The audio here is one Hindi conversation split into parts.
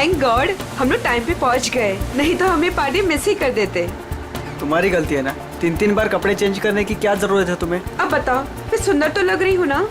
थैंक गॉड हम लोग टाइम पे पहुंच गए, नहीं तो हमें पार्टी मिस ही कर देते। तुम्हारी गलती है ना, 3-3 बार कपड़े चेंज करने की क्या जरूरत है तुम्हें? अब बताओ, मैं सुंदर तो लग रही हूँ ना?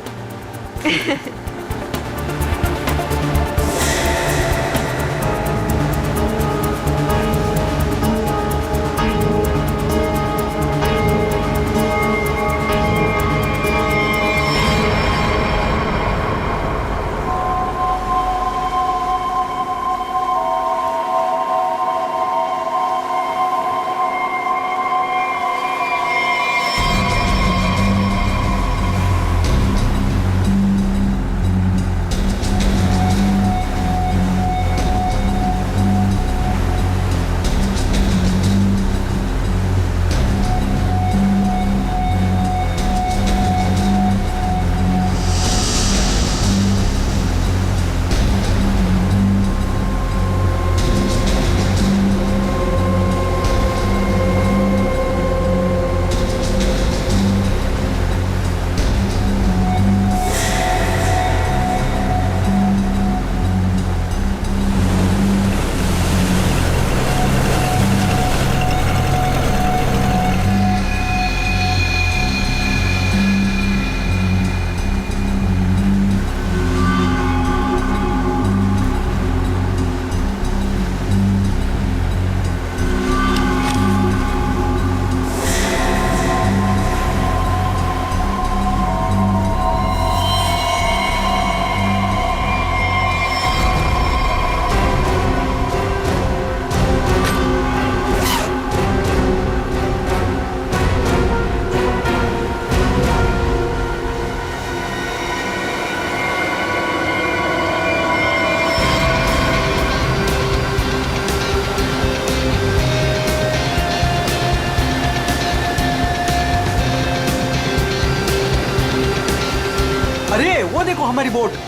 अरे वो देखो हमारी बोट।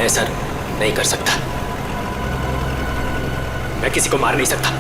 ऐसा नहीं कर सकता, मैं किसी को मार नहीं सकता।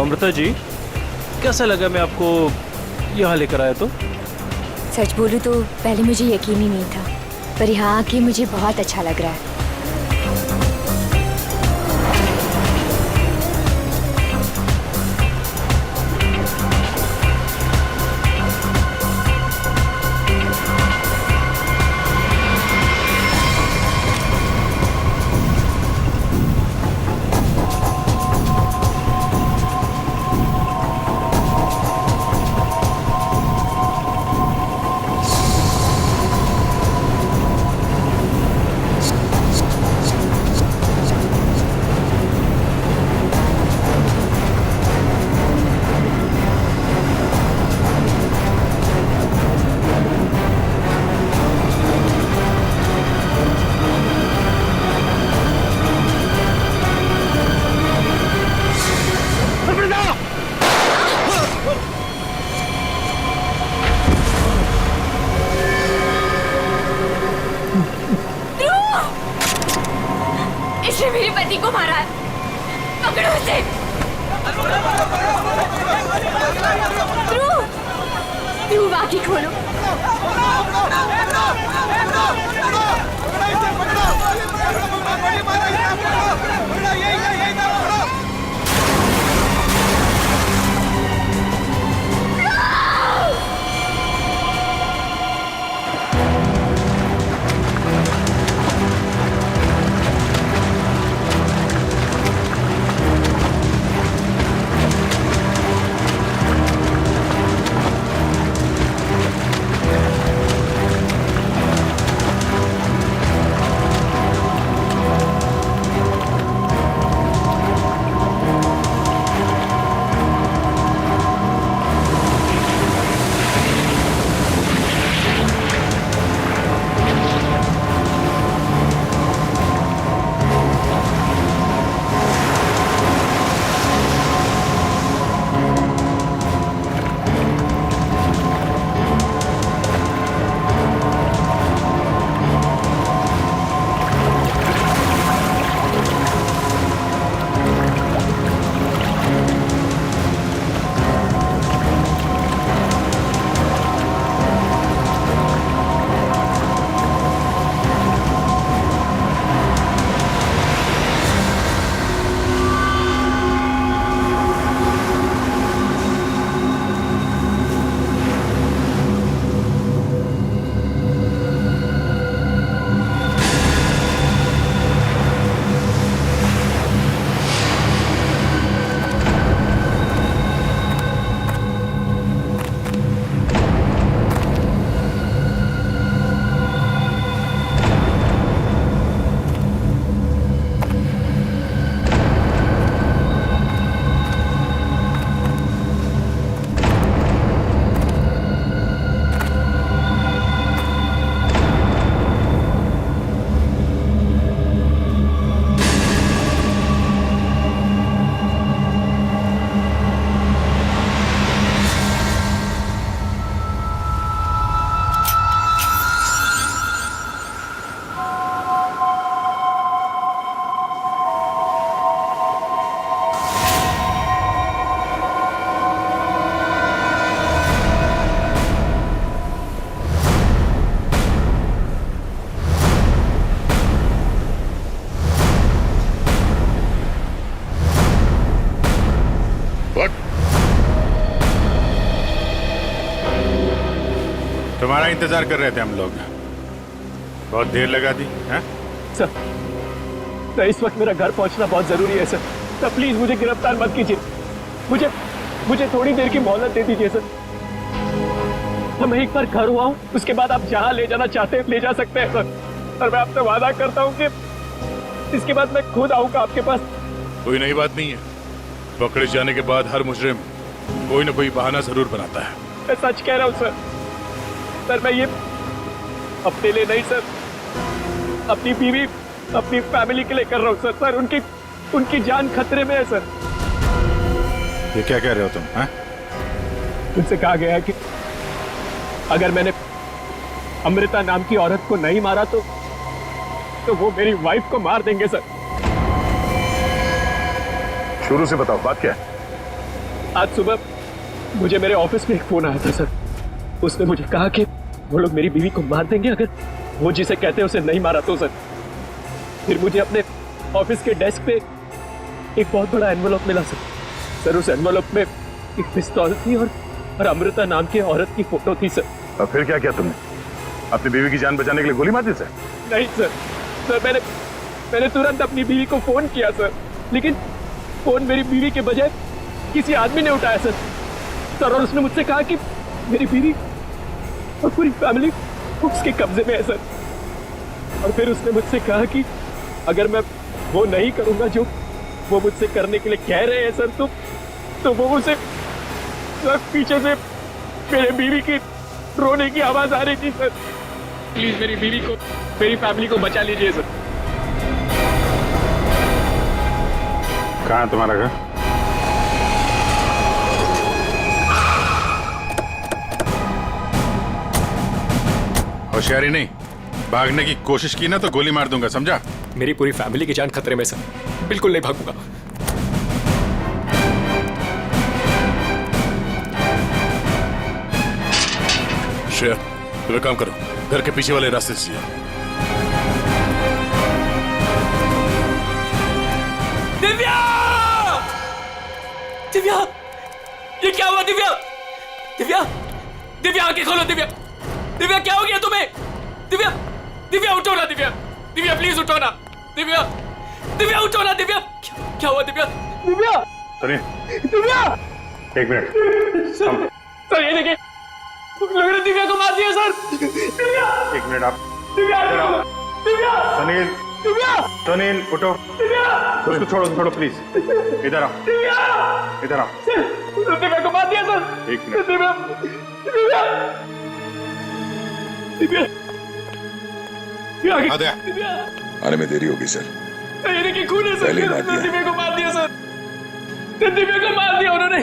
अमृता जी, कैसा लगा मैं आपको यहाँ लेकर आया तो? सच बोलूं तो पहले मुझे यकीन ही नहीं था, पर यहाँ आके मुझे बहुत अच्छा लग रहा है। इसने मेरे पति को मारा है, पकड़ो इसे। ध्रुव, बाकी खोलो। तुम्हारा इंतजार कर रहे थे हम लोग। बहुत देर लगा दी है? सर, इस वक्त मेरा घर पहुंचना बहुत जरूरी है सर। प्लीज मुझे गिरफ्तार मत कीजिए। मुझे थोड़ी देर की मोहलत दे दीजिए सर। तो मैं एक बार घर हुआ हूँ, उसके बाद आप जहाँ ले जाना चाहते हैं ले जा सकते हैं सर। और मैं आपसे वादा करता हूँ कि इसके बाद मैं खुद आऊंगा आपके पास। कोई नई बात नहीं है। पकड़े जाने के बाद हर मुजरिम कोई ना कोई बहाना जरूर बनाता है। मैं सच कह रहा हूँ सर। सर मैं ये अपने लिए नहीं सर, अपनी बीवी, अपनी फैमिली के लिए कर रहा हूँ सर। सर उनकी जान खतरे में है सर। ये क्या कह रहे हो तुम? हैं? उनसे कहा गया है कि अगर मैंने अमृता नाम की औरत को नहीं मारा तो वो मेरी वाइफ को मार देंगे सर। शुरू से बताओ बात क्या है? आज सुबह मुझे मेरे ऑफिस में एक फोन आया था सर। उसने मुझे कहा कि वो लोग मेरी बीवी को मार देंगे अगर वो जिसे कहते हैं उसे नहीं मारा तो सर। फिर मुझे अपने ऑफिस के डेस्क पे एक बहुत बड़ा एनवेलप मिला सर। सर उस एनवेलप में एक पिस्तौल थी और अमृता नाम की औरत की फोटो थी सर। और फिर क्या किया तुमने? अपनी बीवी की जान बचाने के लिए गोली मार दी सर? नहीं सर, मैंने तुरंत अपनी बीवी को फोन किया सर, लेकिन फोन मेरी बीवी के बजाय किसी आदमी ने उठाया सर। और उसने मुझसे कहा कि मेरी बीवी और पूरी फैमिली उसके कब्जे में है सर। और फिर उसने मुझसे कहा कि अगर मैं वो नहीं करूंगा जो वो मुझसे करने के लिए कह रहे हैं सर, तो वो मुझसे सर पीछे से मेरे बीवी की रोने की आवाज आ रही थी सर। प्लीज मेरी बीवी को, मेरी फैमिली को बचा लीजिए सर। कहाँ है तुम्हारा घर? होशियारी नहीं, भागने की कोशिश की ना तो गोली मार दूंगा, समझा? मेरी पूरी फैमिली की जान खतरे में सर, बिल्कुल नहीं भागूंगा। श्रेया, तुम एक काम करो, घर के पीछे वाले रास्ते से जाओ। दिव्या! दिव्या! ये क्या हुआ दिव्या? दिव्या! दिव्या आंखें खोलो दिव्या! दिव्या क्या हो गया तुम्हें? दिव्या! दिव्या उठो ना दिव्या! दिव्या प्लीज उठो ना! दिव्या! दिव्या उठो ना दिव्या! क्या हुआ दिव्या? दिव्या! सुनिए, दिव्या! एक मिनट। सर ये देखिए, लोगों ने दिव्या को मार दिया सर। दिव्या! एक मिनट आप। दिव्या! दिव्या! सुनील, दिव्या! सुनील उठो। दिव्या! उसको छोड़ो प्लीज। इधर आओ, दिव्या! इधर आओ। दिव्या को मार दिया सर। एक मिनट। दिव्या! दिव्या! दिव्या! आ गया। दिव्या! आने में देरी होगी सर। ये देखिए खून है सर। पहले मार दिया। दिव्या को मार दिया सर। दिव्या को मार दिया उन्होंने।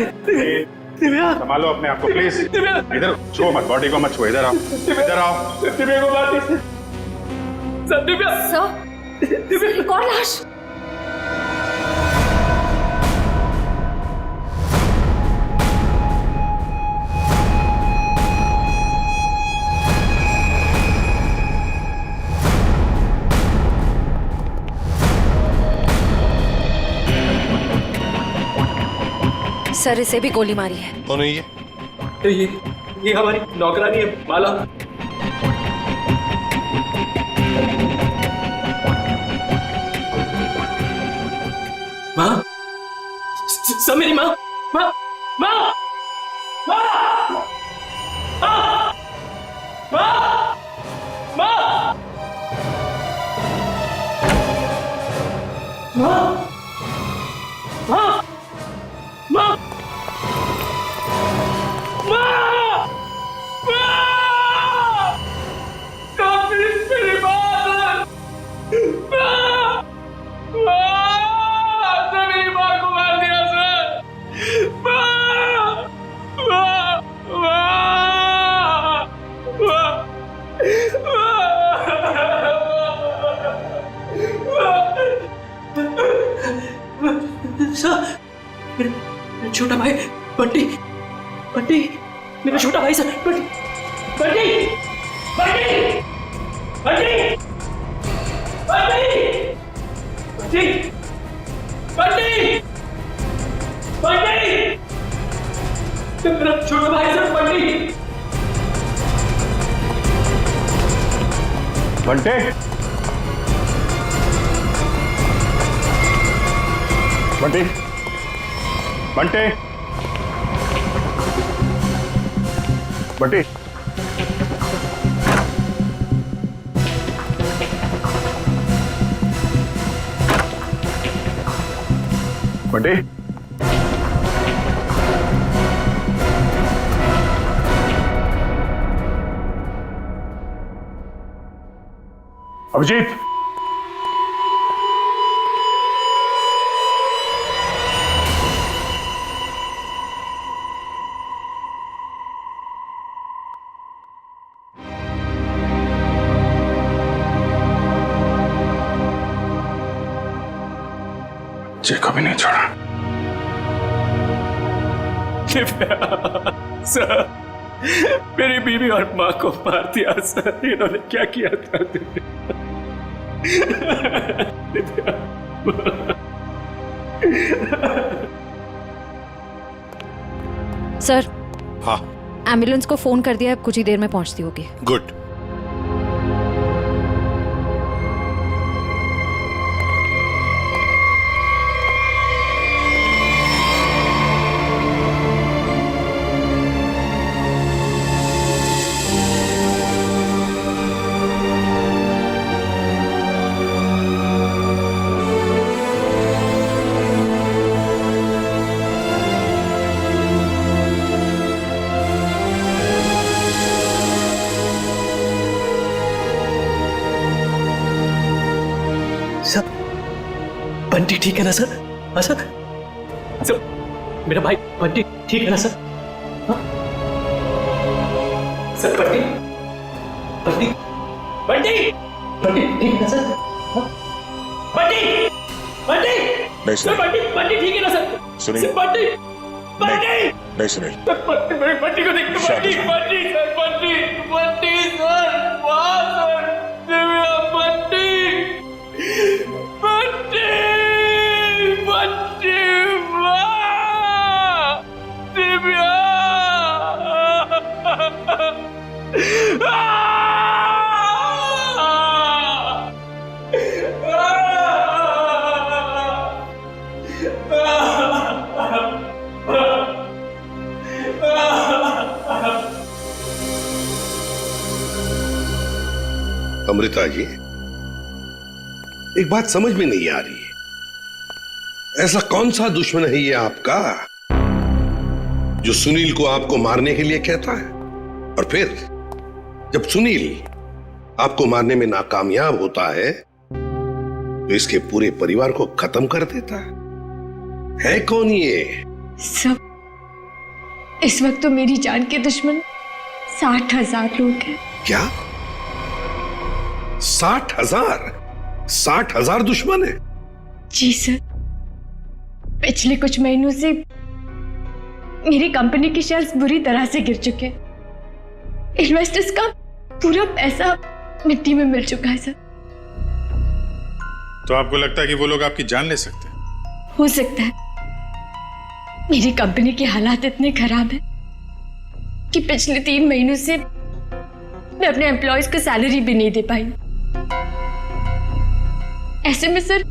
दिव्या! संभालो अपने आप को प्लीज। दिव्या! इधर छुओ मत, बॉडी को मत छुओ। इधर आओ, इधर आओ। दिव्या को मार दिया सर। दिव्या! सर, दिव्या! एक और लाश। सर इसे भी गोली मारी है। कौन है ये? ये हमारी नौकरानी है माला। माँ, सब मेरी माँ, माँ, माँ, माँ, माँ, माँ, माँ, माँ, माँ, माँ, छोटा भाई बंटी, बंटी मेरा छोटा भाई सर। बंटी, बंटी, बंटी, बंटी, बंटी, बंटी, बंटी, बंटी, मेरा छोटा भाई सर। बंटी, बंटे, बंटी, बंटे, बंटी, बंटी, अभिजीत, मुझे कभी नहीं छोड़ा। सर, मेरी बीवी और माँ को मार दिया सर। इन्होंने क्या किया था? दिव्या। सर, हाँ एम्बुलेंस को फोन कर दिया, कुछ ही देर में पहुंचती होगी। गुड। सर, बंटी ठीक है ना सर? हाँ सर, सर मेरा भाई बंटी ठीक है ना सर? हाँ? सर बंटी बंटी बंटी बंटी ठीक है ना सर? हाँ? बंटी बंटी नहीं सर, सुनील, बंटी बंटी ठीक है ना सर? सुनील। सर बंटी बंटी नहीं सुनील, बंटी को देखो। बंटी बंटी सर, बंटी बंटी सर, वाह सर, दिव्या बंटी बंटी बंटी, वाह दिव्या। अमृता जी, एक बात समझ में नहीं आ रही है, ऐसा कौन सा दुश्मन है ये आपका जो सुनील को आपको मारने के लिए कहता है, और फिर जब सुनील आपको मारने में नाकामयाब होता है तो इसके पूरे परिवार को खत्म कर देता है कौन ये? सब, इस वक्त तो मेरी जान के दुश्मन 60,000 लोग हैं। क्या 60,000? 60,000 दुश्मन है? जी सर, पिछले कुछ महीनों से मेरी कंपनी के शेयर्स बुरी तरह से गिर चुके हैं। इन्वेस्टर्स का पूरा पैसा मिट्टी में मिल चुका है सर। तो आपको लगता है कि वो लोग आपकी जान ले सकते हैं? हो सकता है। मेरी कंपनी के हालात इतने खराब हैं कि पिछले 3 महीनों से मैं अपने एम्प्लॉयज को सैलरी भी नहीं दे पाई। ऐसे में सर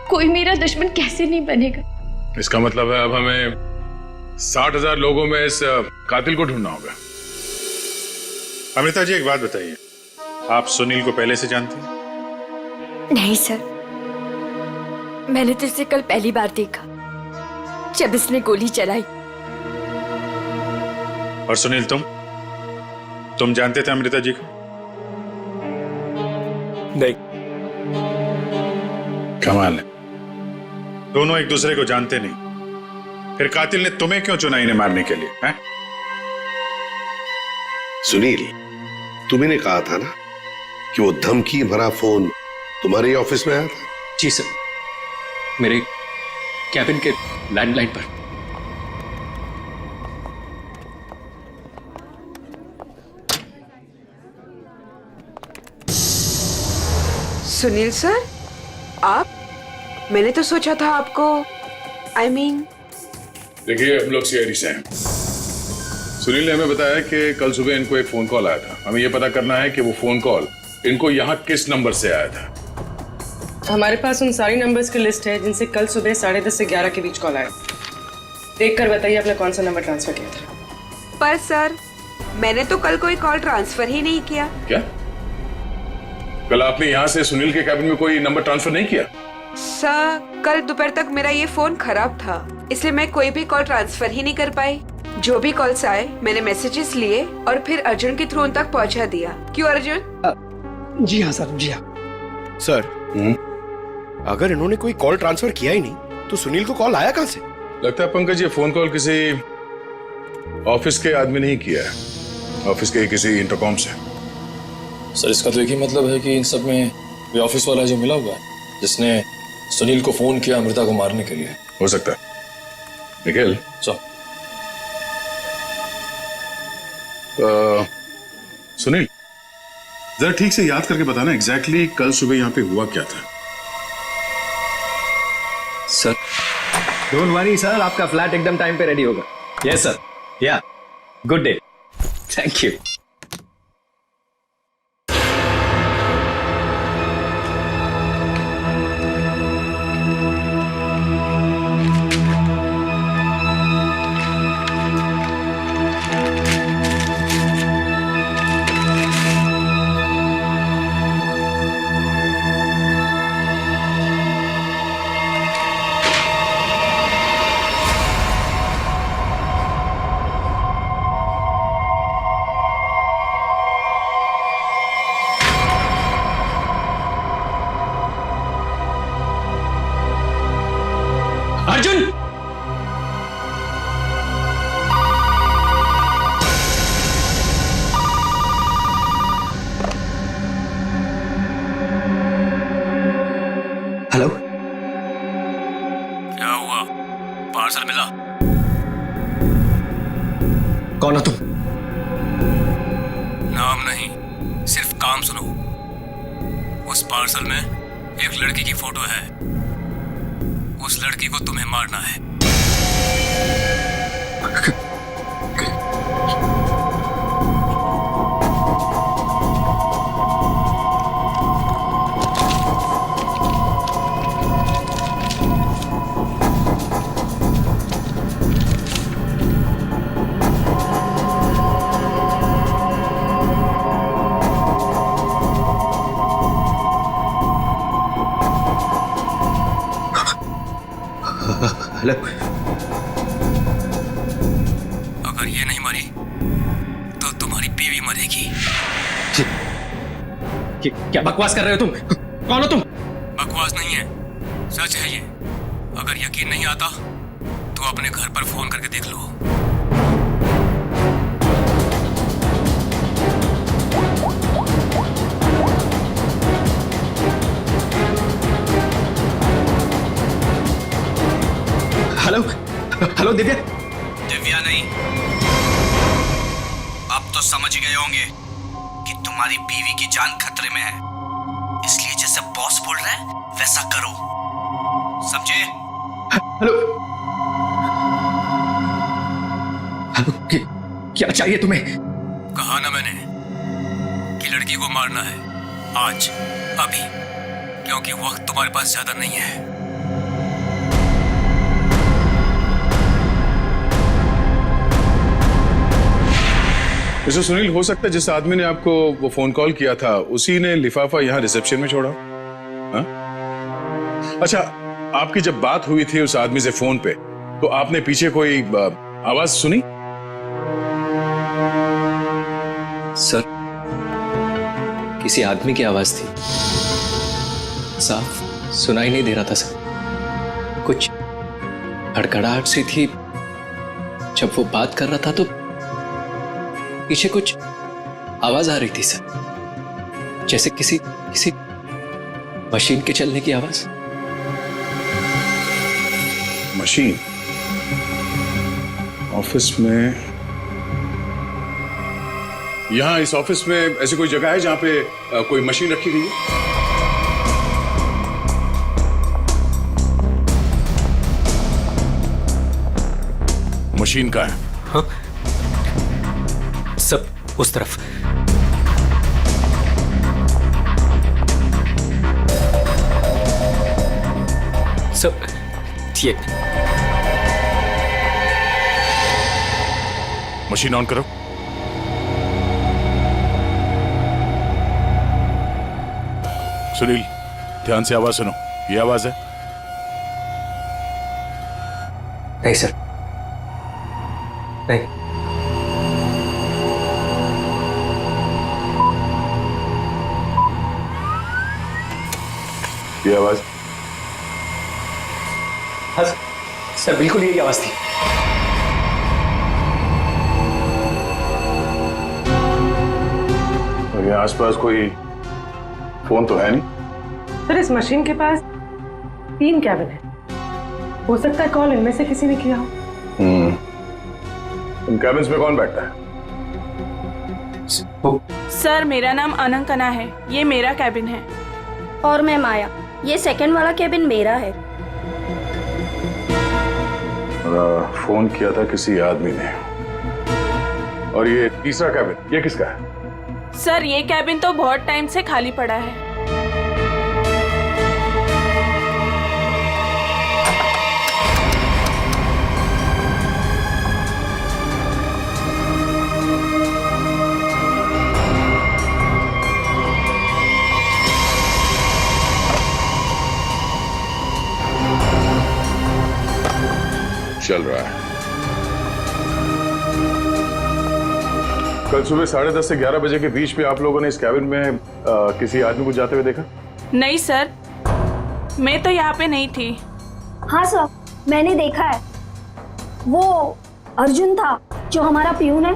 कोई मेरा दुश्मन कैसे नहीं बनेगा? इसका मतलब है अब हमें 60,000 लोगों में इस कातिल को ढूंढना होगा। अमृता जी, एक बात बताइए, आप सुनील को पहले से जानती हैं? नहीं सर, मैंने तो इसे कल पहली बार देखा जब इसने गोली चलाई। और सुनील, तुम जानते थे अमृता जी को? नहीं। कमाल है, दोनों एक दूसरे को जानते नहीं, फिर कातिल ने तुम्हें क्यों चुना इन्हें मारने के लिए? हैं? सुनील, तुम्ही कहा था ना कि वो धमकी भरा फोन तुम्हारे ऑफिस में आया था? जी सर, मेरे कैबिन के लैंडलाइन पर। सुनील सर, आप? मैंने तो सोचा था आपको देखिए, हम लोग सीआईडी से हैं। सुनील ने हमें बताया कि कल सुबह इनको एक फोन कॉल आया था। हमें यह पता करना है कि वो फोन कॉल इनको यहाँ किस नंबर से आया था। हमारे पास उन सारी नंबर्स की लिस्ट है जिनसे कल सुबह 10:30 से 11 के बीच कॉल आया। देखकर बताइए आपने कौन सा नंबर ट्रांसफर किया था। पर सर, मैंने तो कल कोई कॉल ट्रांसफर ही नहीं किया। क्या? कल आपने यहाँ से सुनील के कैबिन में कोई नंबर ट्रांसफर नहीं किया? सर, कल दोपहर तक मेरा ये फोन खराब था, इसलिए मैं कोई भी कॉल ट्रांसफर ही नहीं कर पाई। जो भी कॉल्स आए मैंने मैसेजेस लिए और फिर अर्जुन के थ्रू उन तक पहुंचा दिया। क्यों अर्जुन? जी हाँ सर, जी हाँ सर। अगर इन्होंने कोई कॉल ट्रांसफर किया ही नहीं तो सुनील को कॉल आया कहां से? लगता है पंकज, ये फोन कॉल किसी ऑफिस के आदमी ने ही किया है, ऑफिस के किसी इंटरकॉम से। सर, इसका तो एक ही मतलब है कि इन सब में वो ऑफिस वाला जो मिला हुआ है जिसने सुनील को फोन किया अमृता को मारने के लिए। हो सकता है। निखिल, सुनील, जरा ठीक से याद करके बताना एग्जैक्टली कल सुबह यहाँ पे हुआ क्या था। सर डोंट वरी सर, आपका फ्लैट एकदम टाइम पे रेडी होगा। यस सर, या good day, thank you. Arjun, hello, क्या हुआ? पार्सल मिला? कौन हो तुम? नाम नहीं, सिर्फ काम सुनो। उस पार्सल में एक लड़की की फोटो है। उस लड़की को तुम्हें मारना है। हेलो, अगर ये नहीं मरी तो तुम्हारी बीवी मरेगी। क्या बकवास कर रहे हो तुम? कौन हो तुम? बकवास नहीं है, सच है ये। अगर यकीन नहीं आता तो अपने घर पर फोन करके देख लो। Hello, hello Divya. दिव्या नहीं, अब तो समझ गए होंगे कि तुम्हारी बीवी की जान खतरे में है। इसलिए जैसे बॉस बोल रहा है वैसा करो, समझे? हेलो, हेलो, क्या चाहिए तुम्हें? कहा ना मैंने कि लड़की को मारना है, आज, अभी, क्योंकि वक्त तुम्हारे पास ज्यादा नहीं है। मिस्टर सुनील, हो सकता है जिस आदमी ने आपको वो फोन कॉल किया था उसी ने लिफाफा यहाँ रिसेप्शन में छोड़ा। हा? अच्छा, आपकी जब बात हुई थी उस आदमी से फोन पे, तो आपने पीछे कोई आवाज सुनी? सर, किसी आदमी की आवाज थी, साफ सुनाई नहीं दे रहा था सर। कुछ हड़कड़ाहट सी थी। जब वो बात कर रहा था तो पीछे कुछ आवाज आ रही थी सर, जैसे किसी मशीन के चलने की आवाज। मशीन? ऑफिस में? यहां इस ऑफिस में ऐसी कोई जगह है जहां पे कोई मशीन रखी गई है? मशीन का है? हाँ? सब उस तरफ। सब ये मशीन ऑन करो। सुनील, ध्यान से आवाज सुनो। ये आवाज है? नहीं सर, नहीं। ये आवाज? हाँ सर, बिल्कुल यही आवाज थी। और ये आसपास कोई फोन तो है नहीं? सर, इस मशीन के पास 3 कैबिन है। हो सकता है कॉल इनमें से किसी ने किया हो। इन कैबिन्स में कौन बैठता है? सर मेरा नाम अनंकना है, ये मेरा कैबिन है। और मैं माया, ये सेकंड वाला कैबिन मेरा है। फोन किया था किसी आदमी ने। और ये तीसरा कैबिन ये किसका है? सर ये कैबिन तो बहुत टाइम से खाली पड़ा है। चल रहा है। कल सुबह 10:30 से 11 बजे के बीच में आप लोगों ने इस कैबिन में किसी आदमी को जाते हुए देखा? नहीं सर, मैं तो यहाँ पे नहीं थी। हाँ सर, मैंने देखा है। वो अर्जुन था जो हमारा पियून है।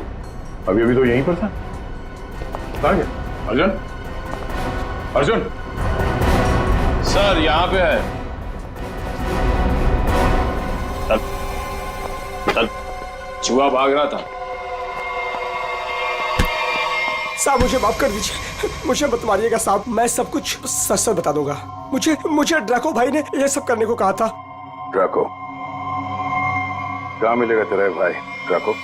अभी तो यहीं पर था। कहाँ गया? अर्जुन? अर्जुन? सर यहाँ पे है। चल, चूहा भाग रहा था। साहब मुझे माफ कर दीजिए, मुझे मत मारिएगा साहब, मैं सब कुछ सच सच बता दूंगा। मुझे ड्रैको भाई ने ये सब करने को कहा था। ड्रैको? कहाँ मिलेगा तेरा भाई ड्रैको?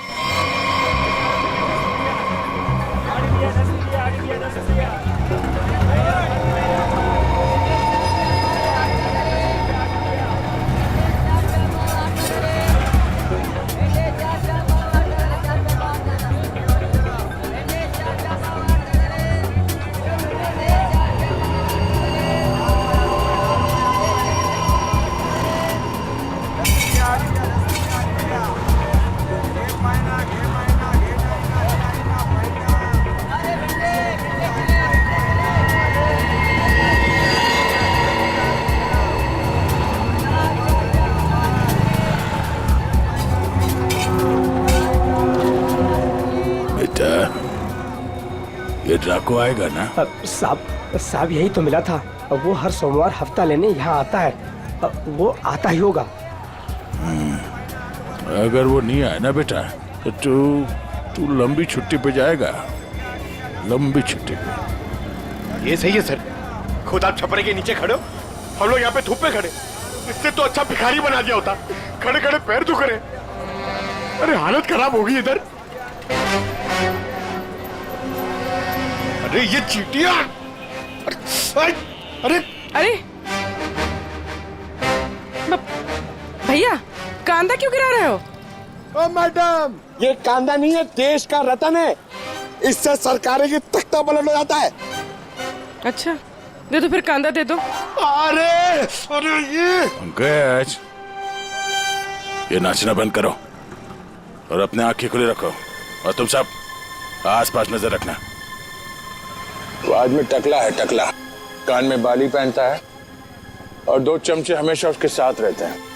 ये ड्रैको आएगा ना? साहब यही तो मिला था। वो हर सोमवार हफ्ता लेने यहाँ आता है। वो आता ही होगा। अगर वो नहीं आए ना बेटा तो तू लंबी छुट्टी पे जाएगा। लंबी छुट्टी पे। ये सही है सर। खुद आप छपरे के नीचे खड़े हो, हम लोग यहाँ पे धूप में खड़े। इससे तो अच्छा भिखारी बना दिया होता। खड़े खड़े पैर दुख रहे। अरे हालत खराब हो गई इधर। अरे ये चीटियां! अरे भैया कांदा क्यों गिरा रहे हो? ओ मैडम, ये कांदा नहीं है, देश का रतन है। इससे सरकारें की तख्ता पलट हो जाता है। अच्छा दे दो फिर, कांदा दे दो। अरे ये पंकज, ये नाचना बंद करो और अपने आंखें खुली रखो। और तुम सब आसपास नजर रखना। वो आदमी टकला है, टकला। कान में बाली पहनता है और 2 चमचे हमेशा उसके साथ रहते हैं।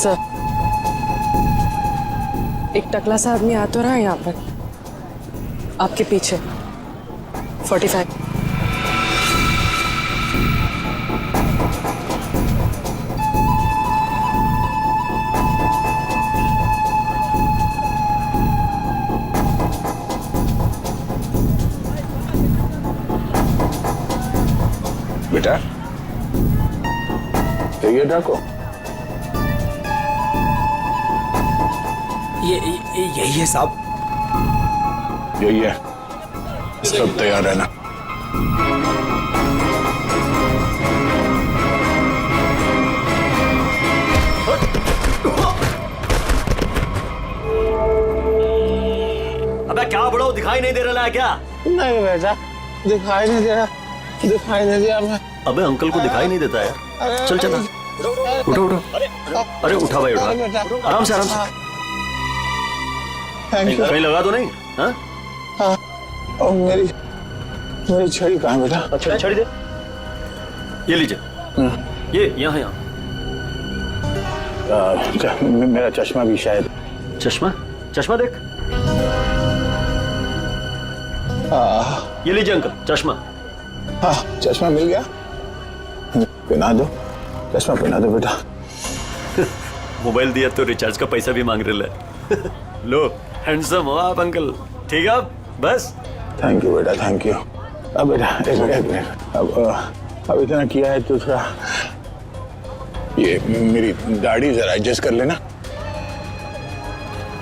सर एक टकला सा आदमी आ तो रहा है यहाँ पर, आपके पीछे 45। बेटा ये ड्रैको? यही है साहब। यही है। सब तैयार रहना। अबे क्या बड़ो, दिखाई नहीं दे रहा है क्या? नहीं बेटा, दिखाई नहीं दे रहा, दिखाई नहीं दिया मैं। अबे अंकल को दिखाई नहीं देता है। चल चल उठो उठो। अरे उठा भाई उठा, आराम से आराम से। कहीं लगा तो नहीं? हाँ और मेरी छड़ी कहाँ बेटा? अच्छा छड़ी दे, ये लीजिए। ये यहाँ यहाँ। मेरा चश्मा भी शायद। चश्मा? चश्मा देख। ये लीजिए अंकल चश्मा। हाँ, चश्मा मिल गया? पहना दो, चश्मा पहना दो बेटा। मोबाइल दिया तो रिचार्ज का पैसा भी मांग रहे है। लो हैंडसम हो आप अंकल। ठीक है अब बस। थैंक यू बेटा, थैंक यू। अब बेटा एक मिनट, अब इतना किया है तो थोड़ा ये मेरी दाढ़ी जरा एडजस्ट कर लेना।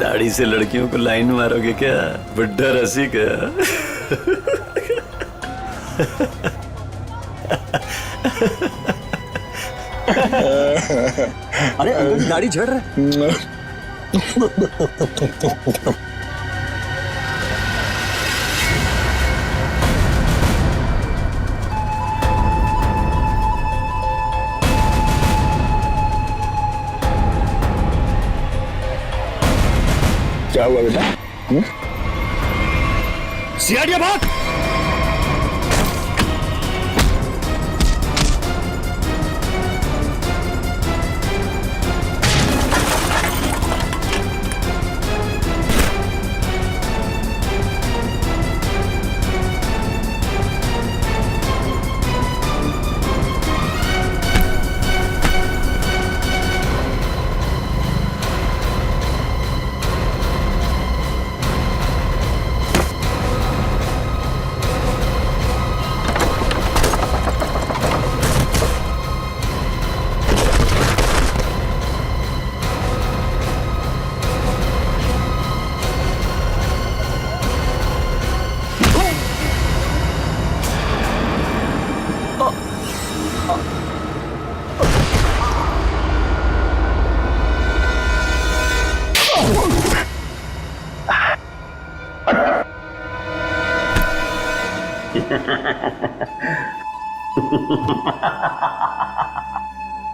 दाढ़ी से लड़कियों को लाइन मारोगे क्या? बुड्ढा रसी का। अरे अंकल दाढ़ी झड़ रहा है। क्या हुआ बेटा? सीआईडी भाग।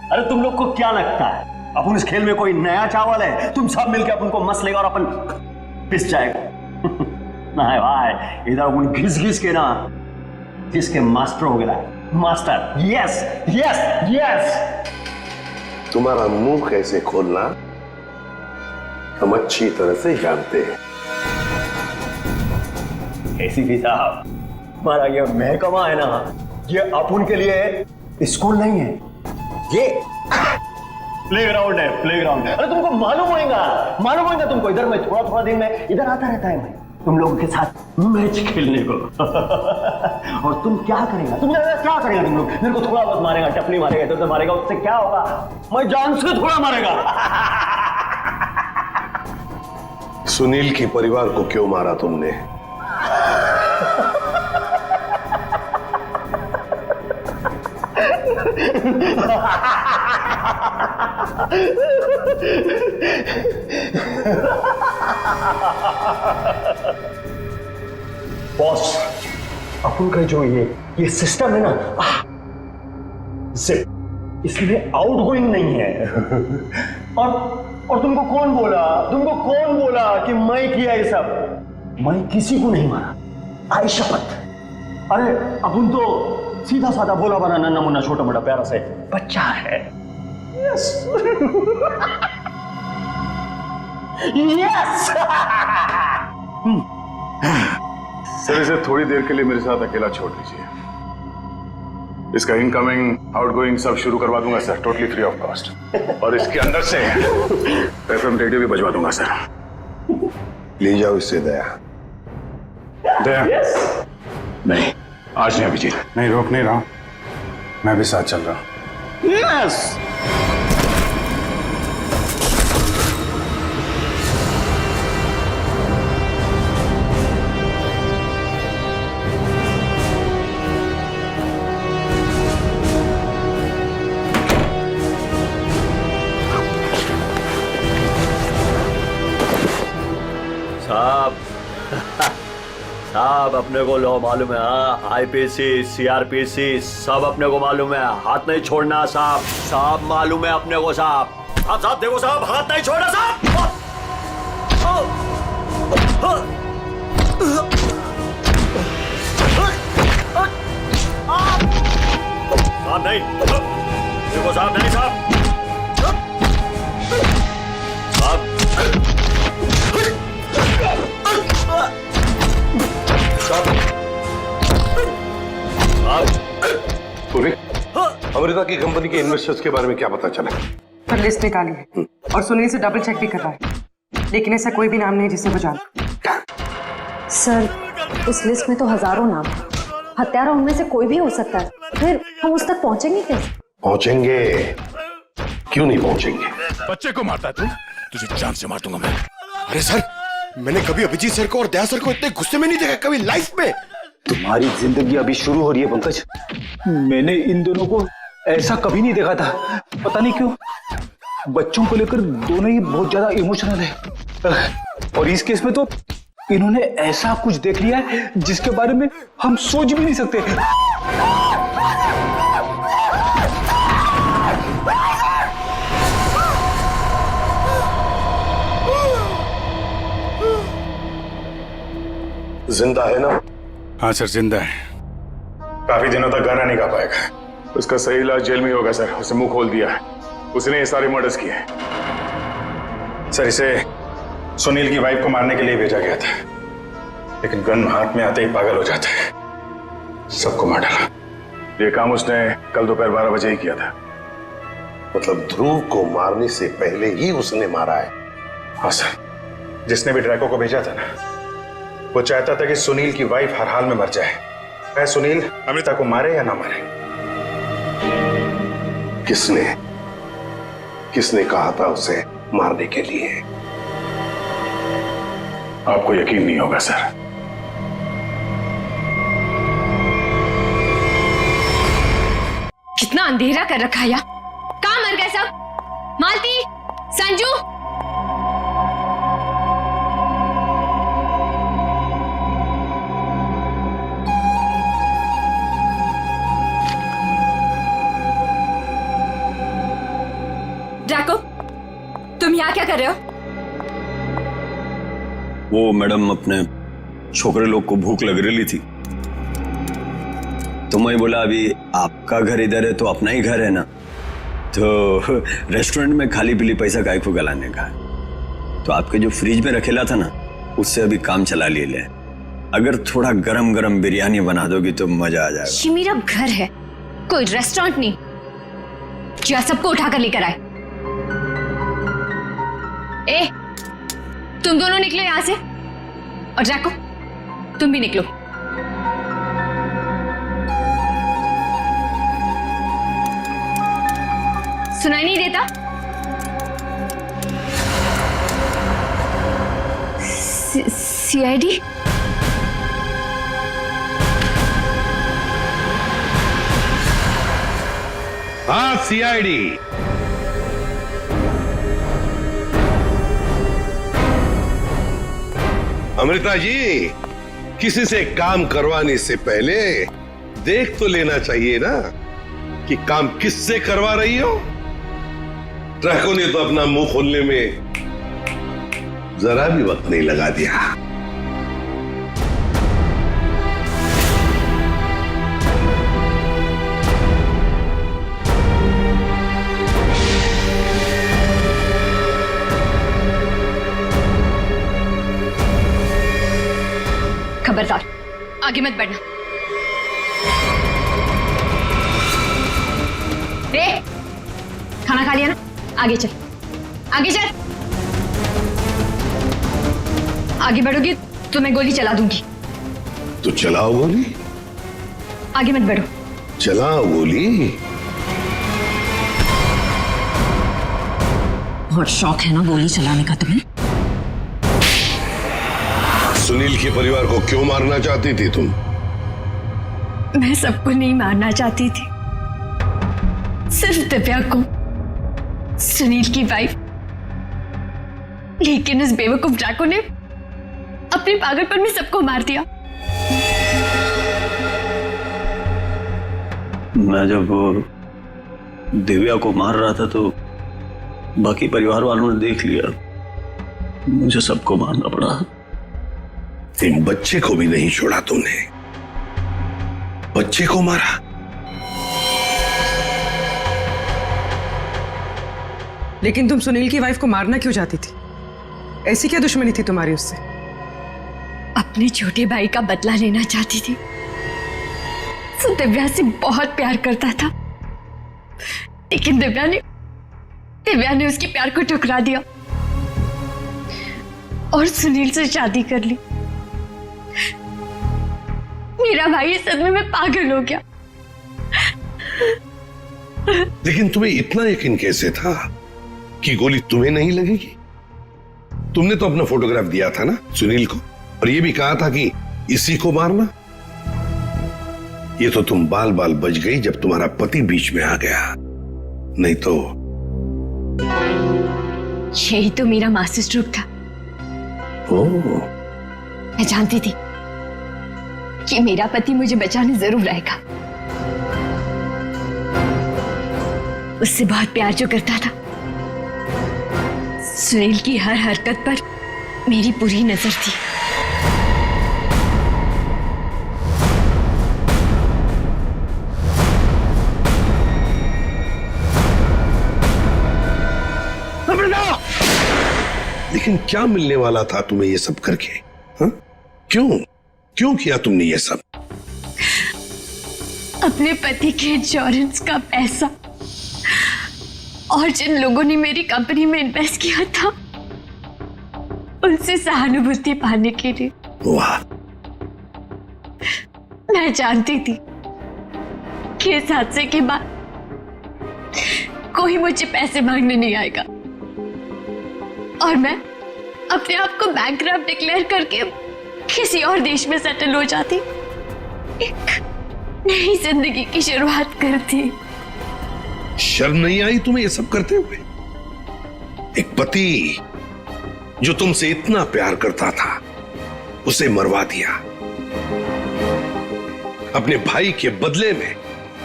अरे तुम लोग को क्या लगता है अपन इस खेल में कोई नया चावल है? तुम सब मिलकर अपन को मस लेगा और अपन पिस जाएगा। नहीं भाई, इधर अपन घिस घिस के ना जिसके मास्टर हो गया। Master, yes yes yes. तुम्हारा मुंह कैसे खोलना हम अच्छी तरह से जानते हैं। एसीपी साहब, हमारा ये महकमा है ना, ये अपन के लिए स्कूल नहीं है, ये प्लेग्राउंड है, प्लेग्राउंड है। अरे तुमको मालूम होगा तुमको। इधर में थोड़ा थोड़ा दिन में इधर आता रहता है मैं तुम लोगों के साथ मैच खेलने को। और तुम क्या करेगा? तुम क्या करेगा? तुम लोग मेरे को थोड़ा बहुत मारेगा, टपली मारेगा, इधर से मारेगा, उससे क्या होगा? मैं जान से थोड़ा मारेगा। सुनील के परिवार को क्यों मारा तुमने? बॉस, अपन का जो ये सिस्टम है ना, जिप, इसमें आउटगोइंग नहीं है। और तुमको कौन बोला कि मैं किया ये सब? मैं किसी को नहीं मारा, आई शपथ। अरे अपन तो सीधा साधा भोला बना नन्ना मुन्ना छोटा मोटा प्यारा से बच्चा है। Yes yes. सर, इसे थोड़ी देर के लिए मेरे साथ अकेला छोड़ दीजिए। इसका इनकमिंग आउटगोइंग सब शुरू करवा दूंगा sir, totally free of cost. और इसके अंदर से एफएम रेडियो भी बजवा दूंगा सर। ले जाओ इससे दया। दया? नहीं, आज नहीं अभिजीत, नहीं रोक नहीं रहा हूं, मैं भी साथ चल रहा हूं। यस। साहब अपने को लो मालूम है, आईपीसी सीआरपीसी सब अपने को मालूम है, हाथ नहीं छोड़ना साहब। साहब मालूम है अपने को साहब। साहब देखो साहब, हाथ नहीं छोड़ना साहब। साहब नहीं, देखो साहब नहीं साहब। साहब अमृता की कंपनी के इन्वेस्टर्स के बारे में क्या पता चला? पर लिस्ट निकाली है और सुनील से डबल चेक भी करवा है, लेकिन ऐसा कोई भी नाम नहीं जिसे वो जाने। सर, उस लिस्ट में तो हजारों नाम हैं। हत्यारा उनमें से कोई भी हो सकता है, फिर हम उस तक पहुंचेंगे कैसे? पहुंचेंगे, क्यों नहीं पहुंचेंगे? बच्चे को मारता तू, तुझे जान से मार दूंगा मैं। अरे सर, मैंने कभी अभिजीत सर को और दया सर को इतने गुस्से में नहीं देखा कभी लाइफ में। तुम्हारी जिंदगी अभी शुरू हो रही है पंकज। मैंने इन दोनों को ऐसा कभी नहीं देखा था। पता नहीं क्यों बच्चों को लेकर दोनों ही बहुत ज्यादा इमोशनल है, और इस केस में तो इन्होंने ऐसा कुछ देख लिया है जिसके बारे में हम सोच भी नहीं सकते। जिंदा है ना? हाँ सर, जिंदा है। काफी दिनों तक गाना नहीं गा पाएगा। उसका सही इलाज जेल में होगा सर। उसे मुंह खोल दिया है, उसने ये सारे मर्डर्स किए हैं सर। इसे सुनील की वाइफ को मारने के लिए भेजा गया था, लेकिन गन हाथ में आते ही पागल हो जाता है, सबको मार डाला। ये काम उसने कल दोपहर 12 बजे ही किया था। मतलब ध्रुव को मारने से पहले ही उसने मारा है? हाँ सर, जिसने भी ड्रैको को भेजा था ना, वो चाहता था कि सुनील की वाइफ हर हाल में मर जाए, चाहे सुनील अमृता को मारे या ना मारे। किसने कहा था उसे मारने के लिए? आपको यकीन नहीं होगा सर। कितना अंधेरा कर रखा है, कहाँ मर गए सब? मालती, संजू, ड्रैको, तुम यहाँ क्या कर रहे हो? वो मैडम, अपने छोकरे लोग को भूख लग रही थी, तो मैं बोला अभी आपका घर इधर है तो अपना ही घर है ना, तो रेस्टोरेंट में खाली पीली पैसा काय को गलाने का, तो आपके जो फ्रिज में रखेला था ना, उससे अभी काम चला ले। अगर थोड़ा गरम गरम बिरयानी बना दोगी तो मजा आ जाएगा। ये मेरा घर है, कोई रेस्टोरेंट नहीं जो सबको उठाकर लेकर आए। ए, तुम दोनों निकलो यहां से, और ड्रैको तुम भी निकलो। सुनाई नहीं देता? सीआईडी? हाँ, सीआईडी। अमृता जी, किसी से काम करवाने से पहले देख तो लेना चाहिए ना कि काम किससे करवा रही हो। ड्रैको ने तो अपना मुंह खोलने में जरा भी वक्त नहीं लगा दिया। खबरदार, आगे मत बढ़ना। ए, खाना खा लिया ना? आगे चल, आगे चल। आगे बढ़ोगी तो मैं गोली चला दूंगी। तो चलाओ गोली। आगे मत बढ़ो। चलाओ गोली। बहुत शौक है ना गोली चलाने का तुम्हें? सुनील के परिवार को क्यों मारना चाहती थी तुम? मैं सबको नहीं मारना चाहती थी, सिर्फ दिव्या को, सुनील की वाइफ। लेकिन इस बेवकूफ ड्रैको ने अपने पागलपन में सबको मार दिया। मैं जब दिव्या को मार रहा था तो बाकी परिवार वालों ने देख लिया, मुझे सबको मारना पड़ा। एक बच्चे को भी नहीं छोड़ा तुमने, बच्चे को मारा। लेकिन तुम सुनील की वाइफ को मारना क्यों चाहती थी? ऐसी क्या दुश्मनी थी तुम्हारी उससे? अपने छोटे भाई का बदला लेना चाहती थी। वो दिव्या से बहुत प्यार करता था, लेकिन दिव्या ने उसके प्यार को ठुकरा दिया और सुनील से शादी कर ली। मेरा भाई इस सदमे में पागल हो गया। लेकिन तुम्हें इतना यकीन कैसे था कि गोली तुम्हें नहीं लगेगी? तुमने तो अपना फोटोग्राफ दिया था ना सुनील को, और ये भी कहा था कि इसी को मारना। ये तो तुम बाल बाल बच गई जब तुम्हारा पति बीच में आ गया, नहीं तो। यही तो मेरा मास्टर स्ट्रोक था। ओह, मैं जानती थी कि मेरा पति मुझे बचाने जरूर आएगा। उससे बहुत प्यार जो करता था, सुनील की हर हरकत पर मेरी पूरी नजर थी। लेकिन क्या मिलने वाला था तुम्हें ये सब करके? हा? क्यों किया तुमने ये सब? अपने पति के इंश्योरेंस का पैसा और जिन लोगों ने मेरी कंपनी में इन्वेस्ट किया था, उनसे सहानुभूति पाने के लिए। वाह। मैं जानती थी कि इस हादसे के बाद कोई मुझे पैसे मांगने नहीं आएगा और मैं अपने आप को बैंकरप्ट डिक्लेयर करके किसी और देश में सेटल हो जाती, एक नई जिंदगी की शुरुआत करती। शर्म नहीं आई तुम्हें ये सब करते हुए? एक पति जो तुमसे इतना प्यार करता था, उसे मरवा दिया। अपने भाई के बदले में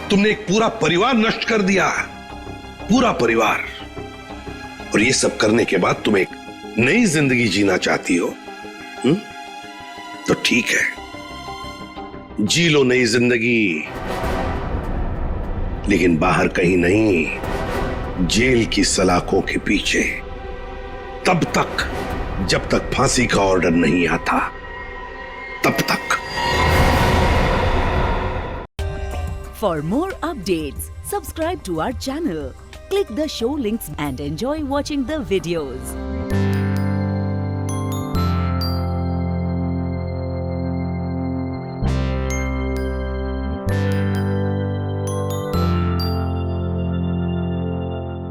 तुमने एक पूरा परिवार नष्ट कर दिया, पूरा परिवार। और ये सब करने के बाद तुम एक नई जिंदगी जीना चाहती हो? तो ठीक है, जी लो नई जिंदगी, लेकिन बाहर कहीं नहीं, जेल की सलाखों के पीछे, तब तक जब तक फांसी का ऑर्डर नहीं आता, तब तक। For more updates, subscribe to our channel, click the show links and enjoy watching the videos.